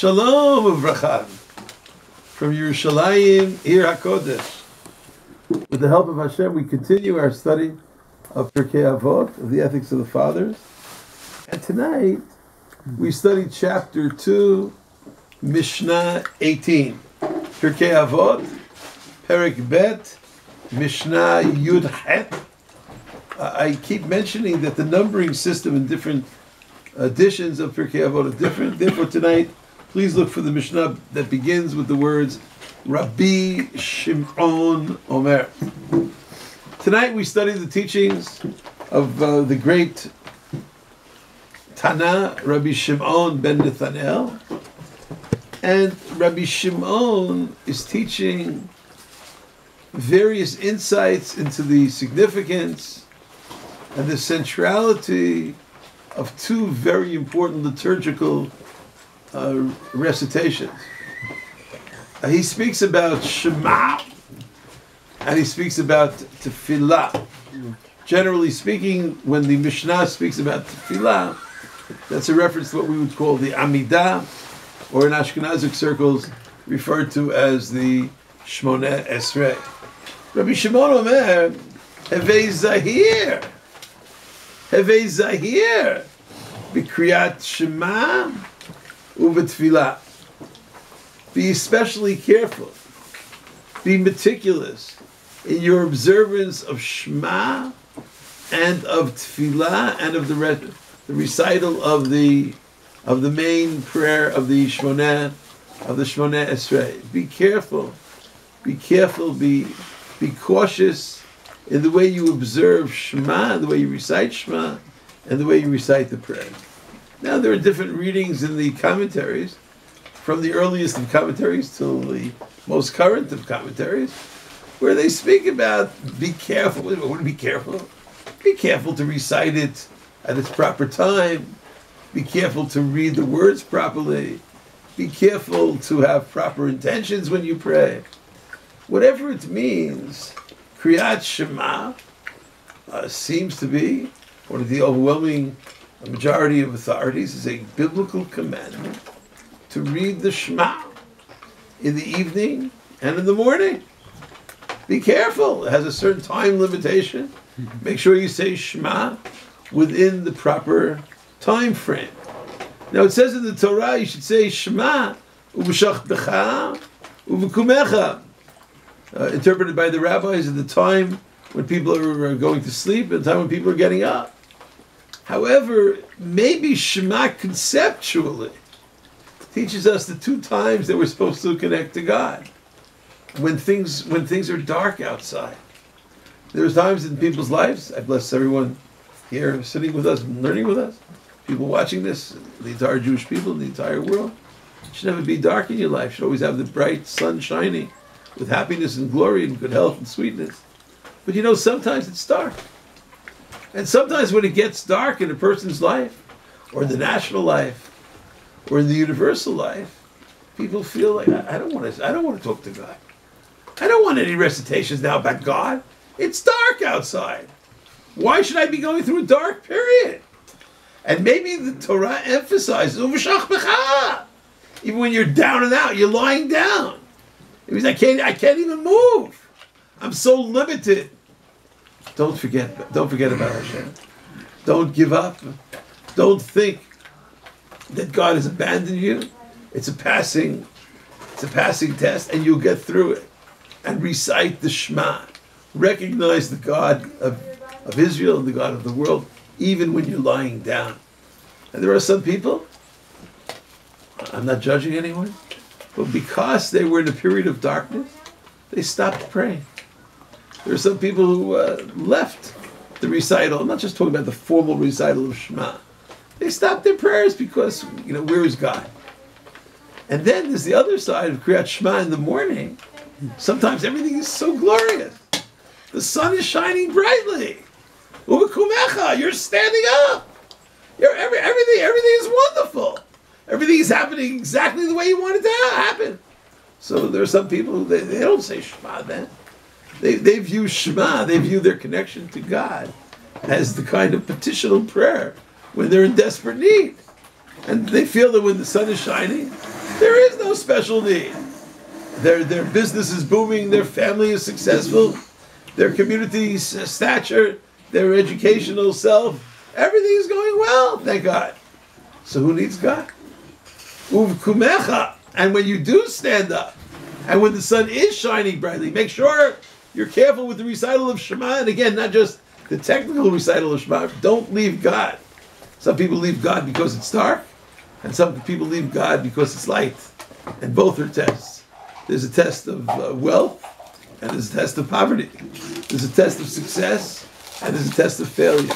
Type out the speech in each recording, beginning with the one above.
Shalom uvracha from Yerushalayim, Ir HaKodesh. With the help of Hashem, we continue our study of Pirkei Avot, of the ethics of the fathers. And tonight, we study chapter 2, Mishna 18. Pirkei Avot, Perek Bet, Mishna Yud Het. I keep mentioning that the numbering system in different editions of Pirkei Avot are different. Therefore, tonight, please look for the Mishnah that begins with the words Rabbi Shimon Omer. Tonight we study the teachings of the great Tana, Rabbi Shimon ben Nathanael. And Rabbi Shimon is teaching various insights into the significance and the centrality of two very important liturgical recitations. He speaks about Shema and he speaks about Tefillah. Generally speaking, when the Mishnah speaks about Tefillah, that's a reference to what we would call the Amidah, or in Ashkenazic circles referred to as the Shmoneh Esrei. Rabbi Shimon Omer, Hevei Zahir, B'kriyat Shema Uvetfilah. Be especially careful, be meticulous in your observance of Shema and of Tefillah and of the recital of the main prayer of the Shmoneh Esrei. Be careful, be cautious in the way you observe Shema, the way you recite Shema, and the way you recite the prayer. Now there are different readings in the commentaries, from the earliest of commentaries till the most current of commentaries, where they speak about be careful. What do you be careful? Be careful to recite it at its proper time. Be careful to read the words properly. Be careful to have proper intentions when you pray. Whatever it means, Kriyat Shema seems to be one of the overwhelming majority of authorities is a biblical commandment to read the Shema in the evening and in the morning. Be careful. It has a certain time limitation. Make sure you say Shema within the proper time frame. Now it says in the Torah you should say Shema uv'shachtecha uv'kumecha, interpreted by the rabbis at the time when people are going to sleep and the time when people are getting up. However, maybe Shema conceptually teaches us the two times that we're supposed to connect to God. When things are dark outside. There's times in people's lives, I bless everyone here sitting with us and learning with us, people watching this, the entire Jewish people, the entire world. It should never be dark in your life. You should always have the bright sun shining with happiness and glory and good health and sweetness. But sometimes it's dark. And sometimes when it gets dark in a person's life, or in the national life, or in the universal life, people feel like, I don't want to talk to God. I don't want any recitations now about God. It's dark outside. Why should I be going through a dark period? And maybe the Torah emphasizes, even when you're down and out, you're lying down. It means I can't even move. I'm so limited. Don't forget about Hashem. Don't give up. Don't think that God has abandoned you. It's a passing test, and you'll get through it. And recite the Shema. Recognize the God of Israel and the God of the world, even when you're lying down. And there are some people, I'm not judging anyone, but because they were in a period of darkness, they stopped praying. There are some people who left the recital. I'm not just talking about the formal recital of Shema. They stopped their prayers because, where is God? And then there's the other side of Kriyat Shema in the morning. Sometimes everything is so glorious. The sun is shining brightly. Uvekumecha, you're standing up. Everything is wonderful. Everything is happening exactly the way you want it to happen. So there are some people who they don't say Shema then. They view Shema, they view their connection to God as the kind of petitional prayer when they're in desperate need. And they feel that when the sun is shining, There is no special need. Their business is booming, their family is successful, their community's stature, their educational self, everything is going well, thank God. So who needs God? Uvkumecha. And when you do stand up, and when the sun is shining brightly, make sure you're careful with the recital of Shema. And again, not just the technical recital of Shema. Don't leave God. Some people leave God because it's dark, and some people leave God because it's light. And both are tests. There's a test of wealth, and there's a test of poverty. There's a test of success, and there's a test of failure.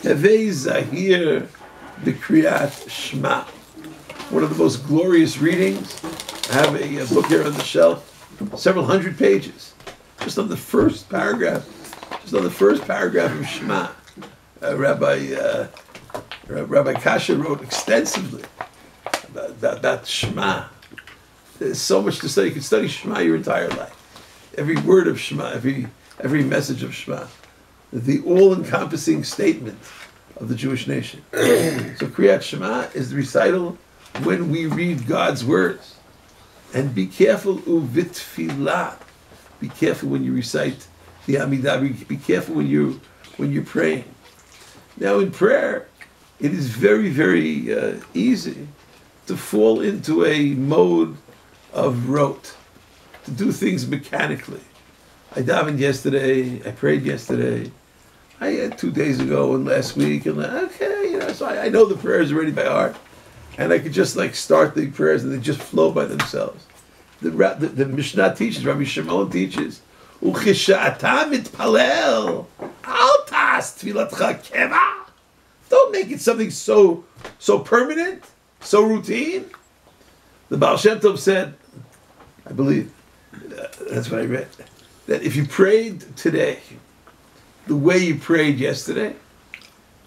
Hevei Zahir B'Kriyat Shema. One of the most glorious readings. I have a book here on the shelf, several hundred pages, just on the first paragraph of Shema. Rabbi Kasha wrote extensively about Shema. There's so much to study. You can study Shema your entire life. Every word of Shema, every message of Shema. The all-encompassing statement of the Jewish nation. So Kriyat Shema is the recital when we read God's words. And be careful, uvitfilah. Be careful when you recite the Amidah. Be careful when you're praying. Now in prayer, it is very, very easy to fall into a mode of rote, to do things mechanically. I davened yesterday, I prayed yesterday, I had 2 days ago and last week, and so I know the prayers already by heart, and I could just start the prayers and they just flow by themselves. The Mishna teaches, Rabbi Shimon teaches, Uchisha'ata mitpalel, al tas tefiltcha keva. Don't make it something so permanent, so routine. The Baal Shem Tov said, I believe, that's what I read, that if you prayed today the way you prayed yesterday,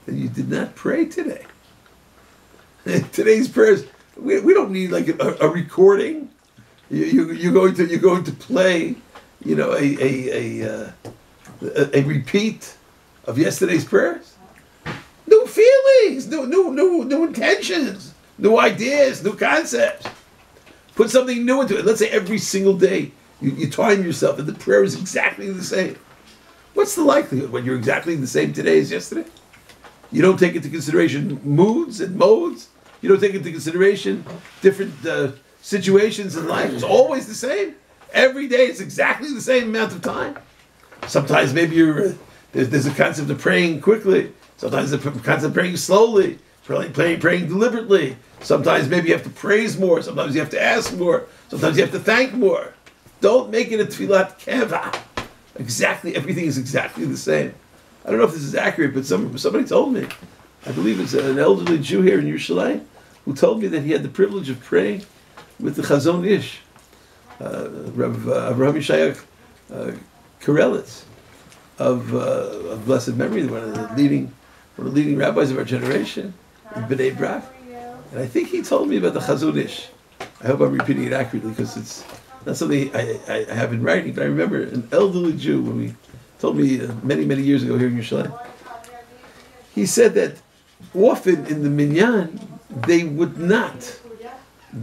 then you did not pray today. Today's prayers, we don't need a recording. You're going to play, a repeat of yesterday's prayers. New feelings, new intentions, new ideas, new concepts. Put something new into it. Let's say every single day you time yourself and the prayer is exactly the same. What's the likelihood when you're exactly the same today as yesterday? You don't take into consideration moods and modes. You don't take into consideration different situations in life. It's always the same. Every day it's exactly the same amount of time. Sometimes maybe there's a concept of praying quickly. Sometimes the concept of praying slowly, praying deliberately. Sometimes maybe you have to praise more. Sometimes you have to ask more. Sometimes you have to thank more. Don't make it a tefillat keva. Exactly, everything is exactly the same. I don't know if this is accurate, but somebody told me. I believe it's an elderly Jew here in Yerushalayim who told me that he had the privilege of praying with the Chazon Ish, Rav Avraham Yishayach Karelitz of blessed memory, one of the leading rabbis of our generation in Bnei Brak. And I think he told me about the Chazon Ish. I hope I'm repeating it accurately because it's not something I have in writing, but I remember an elderly Jew when he told me many, many years ago here in Yerushalayim. He said that often in the minyan they would not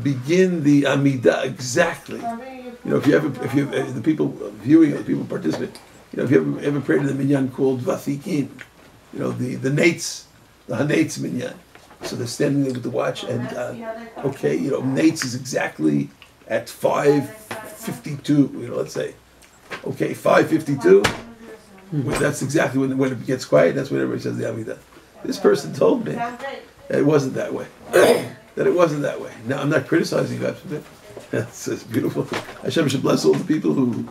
begin the Amidah exactly. If you the people viewing, the people participating, if you ever prayed in the minyan called Vathikin, the Nates, the Hanates minyan. So they're standing there with the watch, and Nates is exactly at 5:52. Let's say, 5:52. Well, that's exactly when it gets quiet. That's when everybody says the Amidah. This person told me that it wasn't that way. Now I'm not criticizing God for that. That's beautiful. Hashem should bless all the people who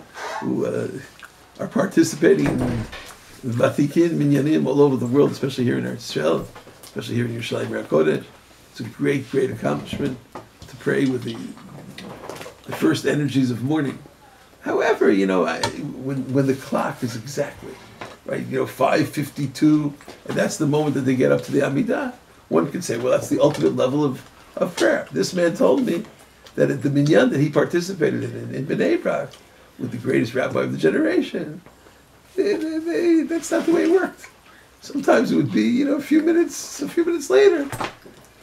are participating in Vatikin Minyanim all over the world, especially here in Eretz Yisrael, especially here in Yerushalayim Kodesh. It's a great, great accomplishment to pray with the first energies of morning. However, when the clock is exactly right, 5:52, and that's the moment that they get up to the Amidah, one could say, well, that's the ultimate level of prayer. This man told me that at the minyan that he participated in Bnei Brak, with the greatest rabbi of the generation, that's not the way it worked. Sometimes it would be, a few minutes later,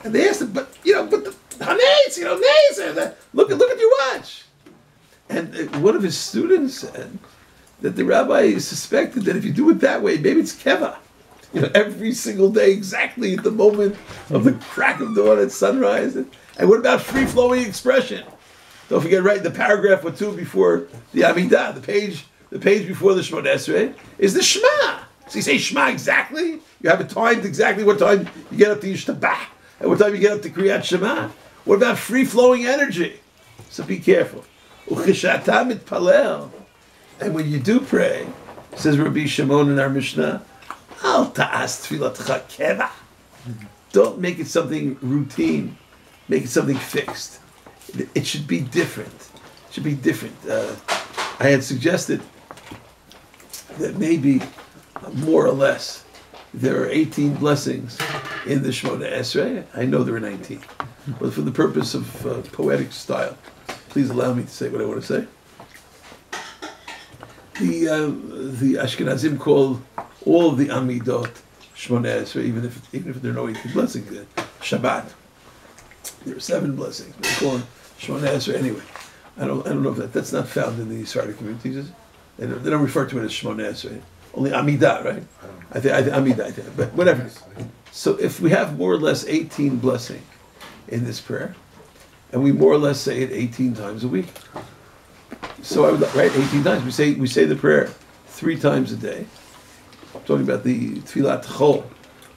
and they asked him, but the Hanetz, Nates, Look at your watch. And one of his students said that the rabbi suspected that if you do it that way, maybe it's keva. Every single day, exactly at the moment of the crack of dawn at sunrise. And what about free-flowing expression? Don't forget, right, the paragraph or two before the Amidah, the page before the Shemona Esrei, is the Shema. So you say Shema exactly. You have it timed exactly what time you get up to Yishtabah and what time you get up to Kriyat Shema. What about free-flowing energy? So be careful. And when you do pray, says Rabbi Shimon in our Mishna, Al ta'as tefiltech keva. Don't make it something routine. Make it something fixed. It should be different. It should be different. I had suggested that maybe more or less there are 18 blessings in the Shemona Esrei. I know there are 19. But for the purpose of poetic style, please allow me to say what I want to say. The Ashkenazim call all of the Amidot Shemona Esrei, even if there are no 18 blessings. Shabbat. There are 7 blessings. They call them Shemona Esrei anyway. I don't know if that's not found in the Sephardic communities. They don't refer to it as Shemona Esrei. Only Amidah, right? I think Amidah, but whatever. So if we have more or less 18 blessings in this prayer, and we more or less say it 18 times a week. So I would, right, 18 times. We say the prayer 3 times a day. I'm talking about the teflitech.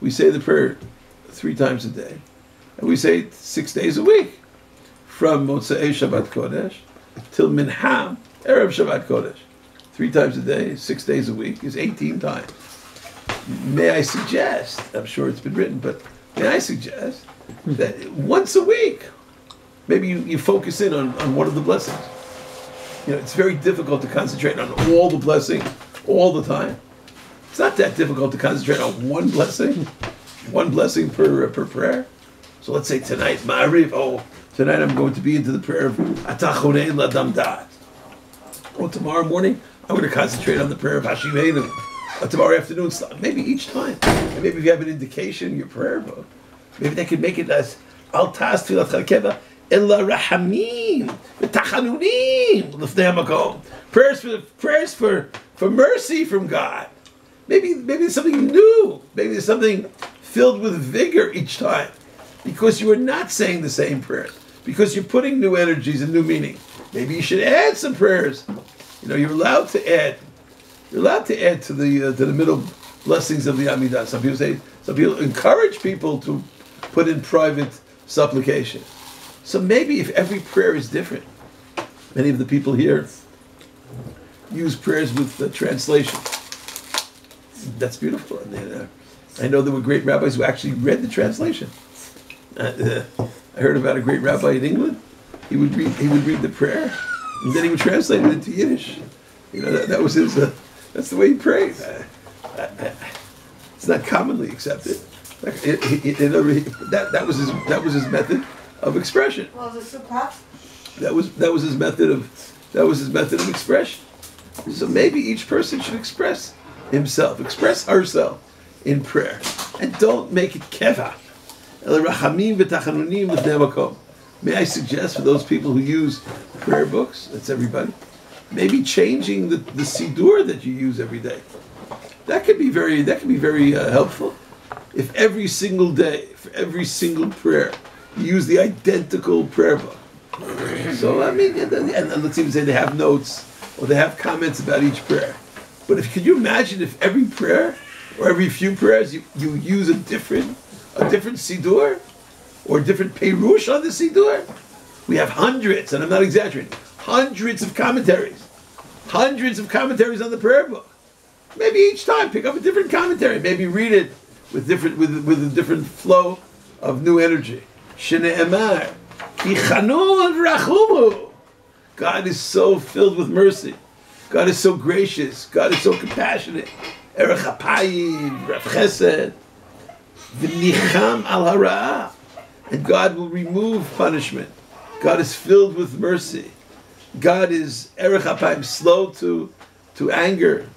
We say the prayer 3 times a day, and we say it 6 days a week, from Motzei Shabbat Kodesh till Mincha Erev Shabbat Kodesh. 3 times a day, 6 days a week is 18 times. May I suggest? I'm sure it's been written, but may I suggest that once a week, maybe you focus in on one of the blessings. It's very difficult to concentrate on all the blessings all the time. It's not that difficult to concentrate on one blessing per prayer. So let's say tonight, Ma'ariv, tonight I'm going to be into the prayer of Atachonei Ladam Da'at. Or tomorrow morning, I'm going to concentrate on the prayer of Hashivenu. Tomorrow afternoon, maybe each time. And maybe if you have an indication in your prayer book, maybe they could make it as Al Tas Tefiltech Keva Ella Rahamim V'Tachanunim L'Fnei HaMakom. Prayers for mercy from God. Maybe there's something new. Maybe there's something filled with vigor each time, because you are not saying the same prayers, because you're putting new energies and new meaning. Maybe you should add some prayers. You're allowed to add. You're allowed to add to the middle blessings of the Amidah. Some people encourage people to put in private supplication. So maybe if every prayer is different, many of the people here use prayers with translation. That's beautiful. I know there were great rabbis who actually read the translation. I heard about a great rabbi in England. He would read the prayer, and then he would translate it into Yiddish. That was his. That's the way he prayed. It's not commonly accepted. That was his method of expression. Well, is it so that was his method of expression. So maybe each person should express himself, express herself in prayer, and don't make it keva. May I suggest for those people who use prayer books, that's everybody, maybe changing the sidur that you use every day. That could be very helpful. If every single day, for every single prayer, you use the identical prayer book. So and let's even say they have notes or they have comments about each prayer. But can you imagine if every prayer or every few prayers you use a different sidur or a different perush on the sidur? We have hundreds, and I'm not exaggerating, hundreds of commentaries on the prayer book. Maybe each time pick up a different commentary. Maybe read it with a different flow of new energy. Shne'emar ki chanun rachumu. God is so filled with mercy. God is so gracious. God is so compassionate. Erech hapayim, Rav Chesed, v'nicham al hara'ah. And God will remove punishment. God is filled with mercy. God is erech hapayim, slow to anger,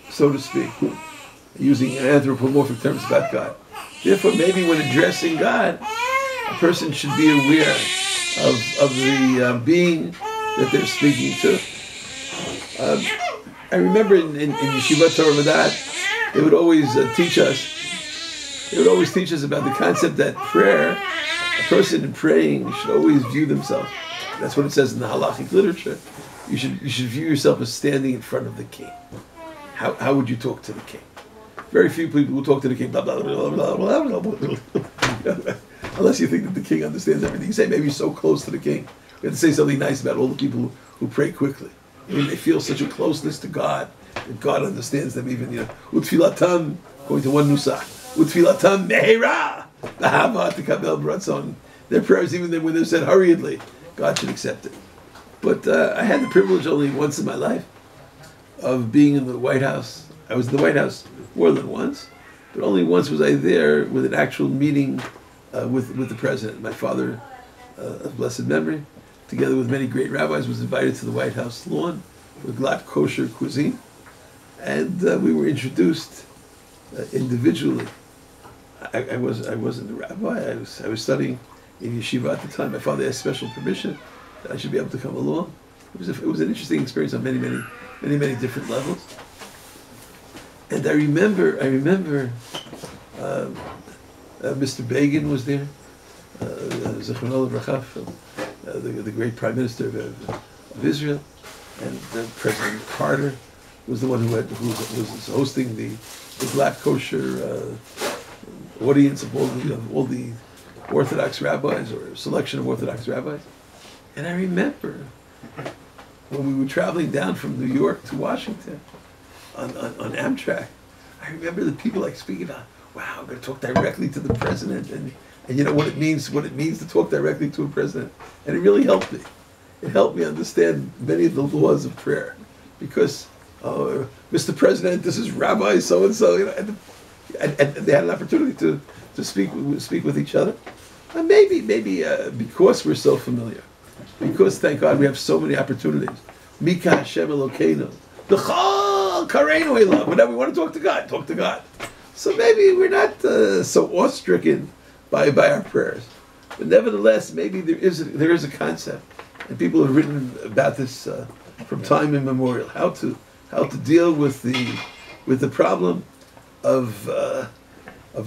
so to speak, using anthropomorphic terms about God. Therefore, maybe when addressing God, a person should be aware of the being that they're speaking to. I remember in Yeshiva Torah Madat, they would always teach us. They would always teach us about the concept that prayer, a person in praying should always view themselves. That's what it says in the halachic literature. You should view yourself as standing in front of the king. How would you talk to the king? Very few people will talk to the king, blah, blah, blah, blah, blah, blah, blah. Unless you think that the king understands everything. You say, maybe so close to the king. We have to say something nice about all the people who pray quickly. I mean, they feel such a closeness to God, that God understands them even, Utfilatam, going to one nusach, Utfilatam mehera, Avot tekabel b'ratzon. Their prayers, even when they're said hurriedly, God should accept it. But I had the privilege only once in my life of being in the White House. I was in the White House more than once, but only once was I there with an actual meeting with the president. My father, of blessed memory, together with many great rabbis, was invited to the White House lawn for glatt kosher cuisine, and we were introduced individually. I wasn't a rabbi. I was studying in yeshiva at the time. My father asked special permission that I should be able to come along. It was an interesting experience on many different levels. And I remember Mr. Begin was there, Zichrono Livracha, the great Prime Minister of Israel, and President Carter was the one who was hosting the black kosher audience of all the Orthodox rabbis, or a selection of Orthodox rabbis. And I remember when we were traveling down from New York to Washington on Amtrak, I remember the people speaking about, wow, I'm going to talk directly to the president, and what it means to talk directly to a president. And it really helped me. It helped me understand many of the laws of prayer, because Mr. President, this is Rabbi so and so, and they had an opportunity to speak with each other. And maybe because we're so familiar, because thank God we have so many opportunities. Mika Hashem Elokeinu, L'chol Kareinu Elav. Whenever we want to talk to God. So maybe we're not so awe-stricken by our prayers, but nevertheless, maybe there is a concept, and people have written about this from time immemorial. How to deal with the problem of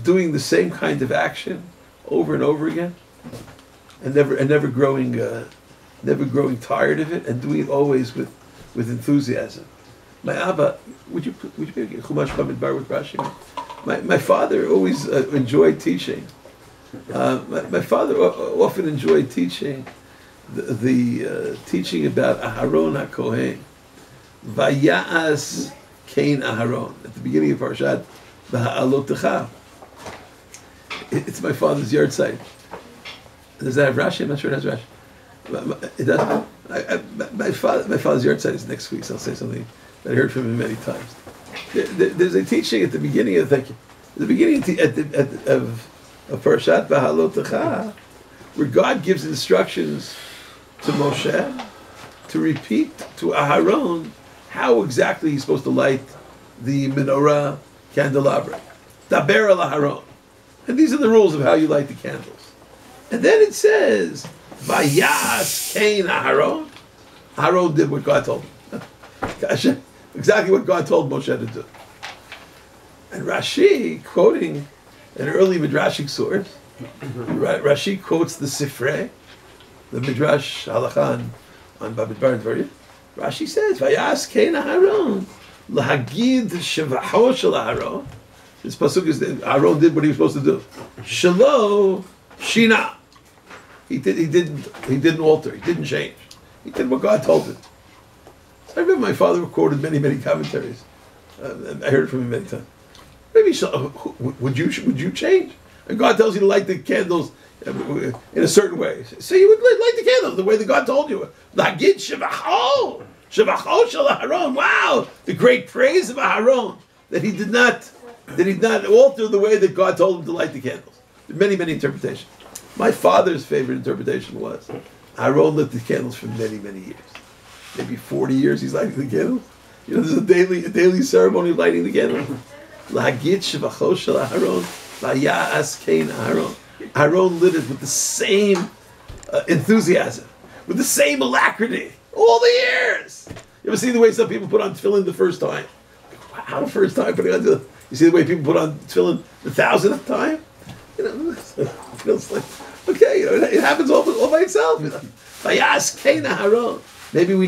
doing the same kind of action over and over again, and never growing tired of it, and doing it always with enthusiasm. My Abba, would you be Chumash Bamidbar with Rashi? My father always enjoyed teaching. My father often enjoyed teaching the teaching about Aharon HaKohen, Vaya'as Kain Aharon, at the beginning of Parashat V'ha'alotcha. It's my father's yard site. Does that have Rashi? I'm not sure it has Rashi. It does. My father's yard site is next week, so I'll say something that I heard from him many times. There's a teaching at the beginning of Parashat V'ha'alotcha, where God gives instructions to Moshe to repeat to Aharon how exactly he's supposed to light the menorah candelabra. Daber al Aharon. And these are the rules of how you light the candles. And then it says, Vayas Kain Aharon. Aharon did what God told him. Exactly what God told Moshe to do. And Rashi, quoting an early Midrashic source, Rashi quotes the Sifrei, the Midrash Halakha on Bamidbar and Dvarim. Rashi says, Vayas Kain Aharon, Lahagid Shevaho Shel Aharon. This pasuk is that Aaron did what he was supposed to do. Shelo Shina. He didn't alter. He didn't change. He did what God told him. I remember my father quoted many commentaries. I heard it from him many times. Maybe would you change? And God tells you to light the candles in a certain way. So you would light the candles the way that God told you. Lagid Shevacho Shel Aharon. Wow, the great praise of Aharon, that he did not alter the way that God told him to light the candles. Many interpretations. My father's favorite interpretation was Aaron lit the candles for many years. Maybe 40 years he's lighting the candles. There's a daily ceremony of lighting the candles. Lagid Shevacho Shel Aharon, Vaya'as Kain Aharon. Aaron lit it with the same enthusiasm, with the same alacrity, all the years. You ever see the way some people put on tefillin the first time? Wow, the first time putting on tefillin. You see the way people put on tefillin the 1,000th time? You know, it feels like, okay, you know, it happens all by itself. You know. Maybe we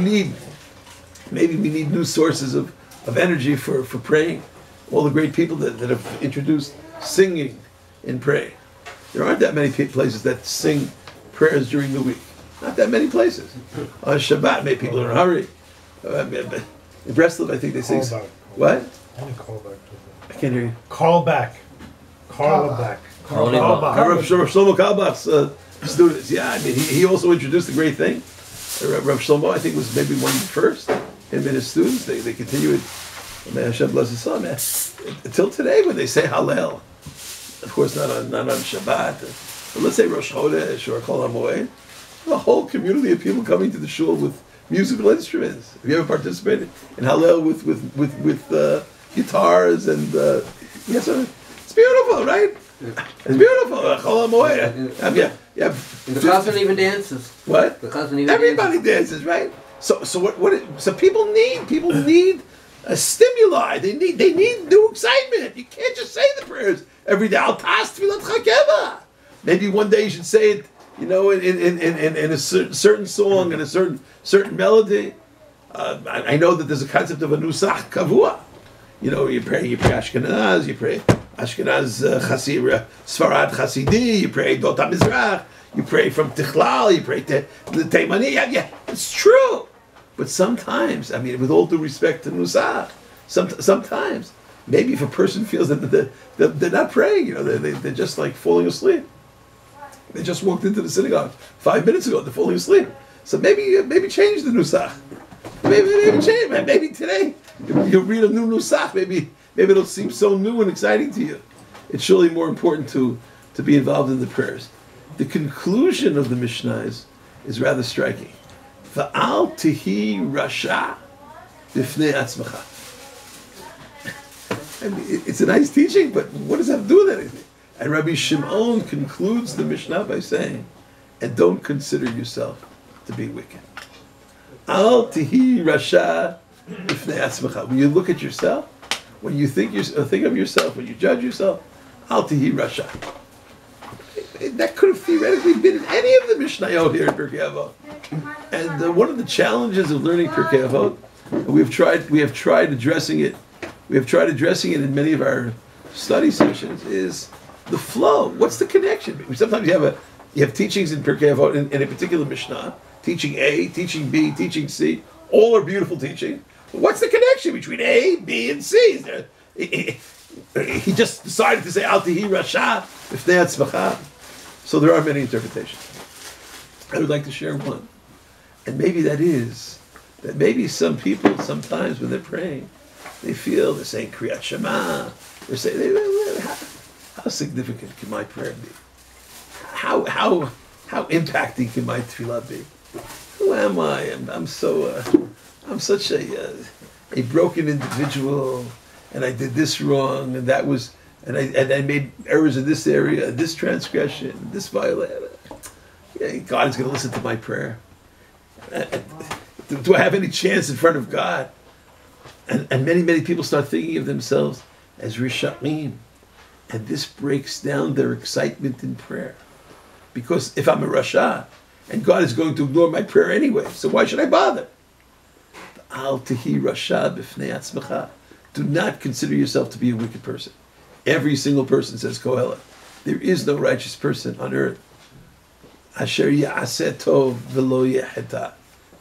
need new sources of energy for praying. All the great people that have introduced singing in praying. There aren't that many places that sing prayers during the week. Not that many places. On Shabbat, maybe people are in a hurry. In Breslov, I think they sing. What? Only call back. I can't hear you. Call back. Call back. Rav Shlomo Kalbach's students. Yeah, I mean, he also introduced a great thing. Rav Shlomo, I think, was maybe one of the first. Him and his students, they continue it. May Hashem bless his son, man. Until today, when they say Hallel, of course not on Shabbat, but let's say Rosh Chodesh or Chol HaMoed, a whole community of people coming to the shul with musical instruments. Have you ever participated in Hallel with guitars and yes, it's beautiful, right? It's beautiful. Chol HaMoed. Yeah. The chazan even dances. What? The chazan even Everybody dances, right? So what? So people need a stimuli. They need new excitement. You can't just say the prayers every day. Al tas tefiltech keva. Maybe one day you should say it, you know, in a certain song and a certain melody. I know that there's a concept of a nusach kavua. You know, you pray Ashkenaz, you pray Ashkenaz Sfarad Chasidi, you pray Dot HaMizrach, you pray from Tichlal, you pray the Teimani. Yeah, it's true. But sometimes, I mean, with all due respect to Nusach, sometimes, maybe if a person feels that they're not praying, you know, they're just like falling asleep. They just walked into the synagogue 5 minutes ago, they're falling asleep. So maybe change the Nusach. Maybe change. Maybe today you'll read a new Nusach. Maybe it'll seem so new and exciting to you. It's surely more important to be involved in the prayers. The conclusion of the Mishnah is rather striking. Va'al tihi rasha b'fnei atzmacha. I mean, it's a nice teaching, but what does that have to do with anything? And Rabbi Shimon concludes the Mishnah by saying, and don't consider yourself to be wicked. Al tihi rasha b'fnei atzmacha. When you look at yourself, when you think of yourself, when you judge yourself, al tihi rasha. That could have theoretically been in any of the Mishnayot here in Pirkei Avot. And one of the challenges of learning Pirkei Avot, we have tried addressing it in many of our study sessions, is the flow. What's the connection? Sometimes you have teachings in Pirkei Avot in a particular Mishnah, teaching A, teaching B, teaching C. All are beautiful teaching. But what's the connection between A, B, and C? He just decided to say Al Tihi Rasha B'fnei Atzmacha. So there are many interpretations. I would like to share one. And maybe that maybe some people sometimes when they're praying, they feel they're saying Kriyat Shema. They're saying, how significant can my prayer be? How impacting can my tefillah be? Who am I? I'm such a broken individual, and I did this wrong, and that was. And I made errors in this area, this transgression, this violation. Yeah, God is going to listen to my prayer. Do I have any chance in front of God? And many people start thinking of themselves as Risha'im. And this breaks down their excitement in prayer. Because if I'm a Rasha, and God is going to ignore my prayer anyway, so why should I bother? Al Tihi Rasha B'fnei Atzmacha. Do not consider yourself to be a wicked person. Every single person says Kohelet. There is no righteous person on earth. Asher ya'aseh tov v'lo yeheta.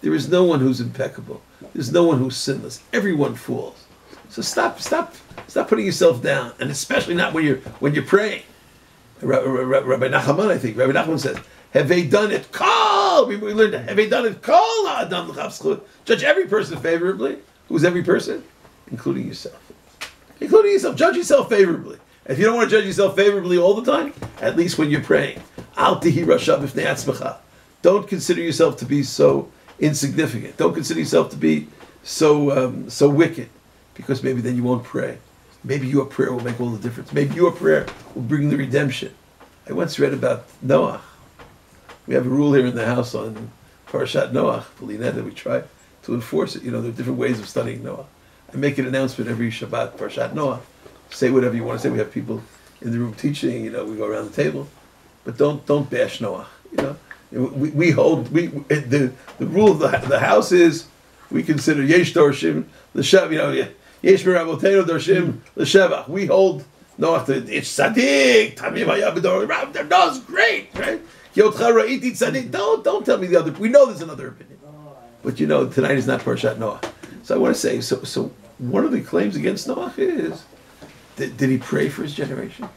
There is no one who's impeccable. There's no one who's sinless. Everyone falls. So stop putting yourself down, and especially not when you're praying. Rabbi Nachman, I think, Rabbi Nachman says, "Have they done it? Call." We learned that. Have they done it? Call Adam l'chaf. Judge every person favorably. Who's every person? Including yourself. Including yourself. Judge yourself favorably. If you don't want to judge yourself favorably all the time, at least when you're praying. Al tihi rasha b'fnei atzmacha. Don't consider yourself to be so insignificant. Don't consider yourself to be so wicked, because maybe then you won't pray. Maybe your prayer will make all the difference. Maybe your prayer will bring the redemption. I once read about Noah. We have a rule here in the house on Parashat Noach, Polinet, that we try to enforce it. There are different ways of studying Noah. I make an announcement every Shabbat, Parashat Noah. Say whatever you want to say. We have people in the room teaching. We go around the table, but don't bash Noah. We hold the rule of the house is we consider yesh dorshim l'shav. Yesh mirabotenu dorshim l'shevach. We hold Noah to it's tzaddik. Tamim hayabedor. Noah's great, right? Yotcha ra'iti tzaddik. Don't tell me the other. We know there's another opinion, but tonight is not Parashat Noah. So I want to say so. One of the claims against Noah is did he pray for his generation?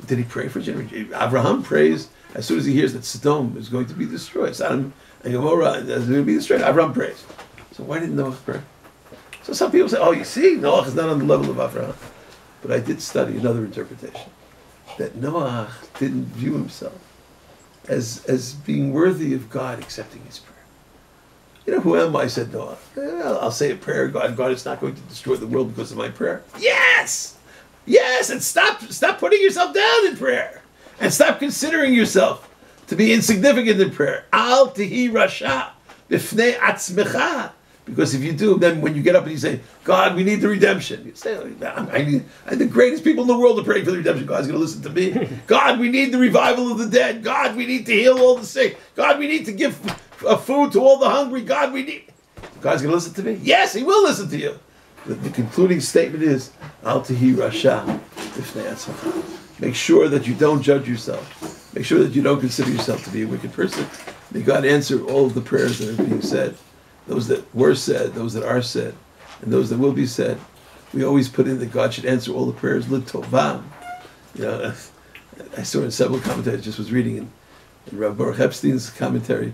Did he pray for his generation? Abraham prays as soon as he hears that Sodom is going to be destroyed. Sodom and Gomorrah is going to be destroyed. Abraham prays. So why didn't Noah pray? So some people say, you see, Noah is not on the level of Abraham. But I did study another interpretation, that Noah didn't view himself as being worthy of God accepting his prayer. Who am I, said Noah. I'll say a prayer. God is not going to destroy the world because of my prayer. Yes! Yes! And stop putting yourself down in prayer. And stop considering yourself to be insignificant in prayer. Al tihi rasha b'fnei atzmecha. Because if you do, then when you get up and you say, God, we need the redemption. You say, I'm the greatest people in the world are praying for the redemption. God's going to listen to me. God, we need the revival of the dead. God, we need to heal all the sick. God, we need to give food to all the hungry. God's going to listen to me? Yes, he will listen to you. The concluding statement is, Al tihi rasha b'fnei atzmecha. Make sure that you don't judge yourself. Make sure that you don't consider yourself to be a wicked person. May God answer all of the prayers that are being said. Those that were said, those that are said, and those that will be said. We always put in that God should answer all the prayers l'tovah. I saw in several commentaries, just was reading in Rabbi Baruch Epstein's commentary.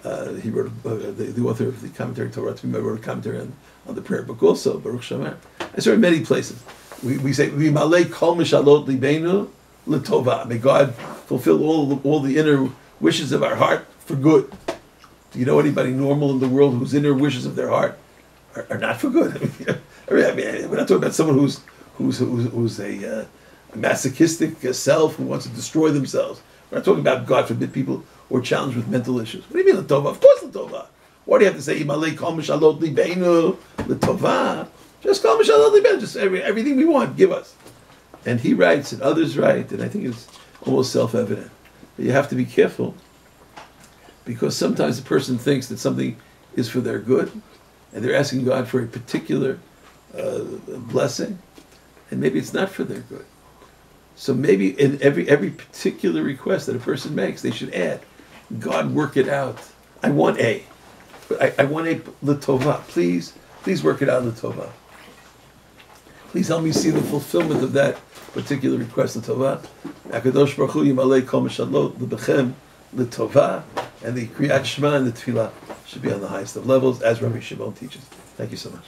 He wrote, the author of the commentary Torah to me, wrote a commentary on the prayer book also, Baruch Shemer. I saw in many places. We say, V'malei kol mishalot libeinu l'tovah. May God fulfill all the inner wishes of our heart for good. Do you know anybody normal in the world whose inner wishes of their heart are not for good? We're not talking about someone who's a masochistic self who wants to destroy themselves. We're not talking about, God forbid, people who are challenged with mental issues. What do you mean l'tovah? Of course l'tovah. Why do you have to say Imalei kol mishalot libeinu l'tovah? Just kol mishalot libeinu. Just everything we want, give us. And he writes, and others write, and I think it's almost self-evident. But you have to be careful, because sometimes the person thinks that something is for their good, and they're asking God for a particular blessing, and maybe it's not for their good. So maybe in every particular request that a person makes, they should add, God, work it out. I want A, but I want A l'tovah. Please work it out l'tovah. Please help me see the fulfillment of that particular request l'tovah. Akadosh Baruch Hu yimalei kol mishalot l'bechem l'tovah. And the Kriyat Shema and the Tefillah should be on the highest of levels, as Rabbi Shimon teaches. Thank you so much.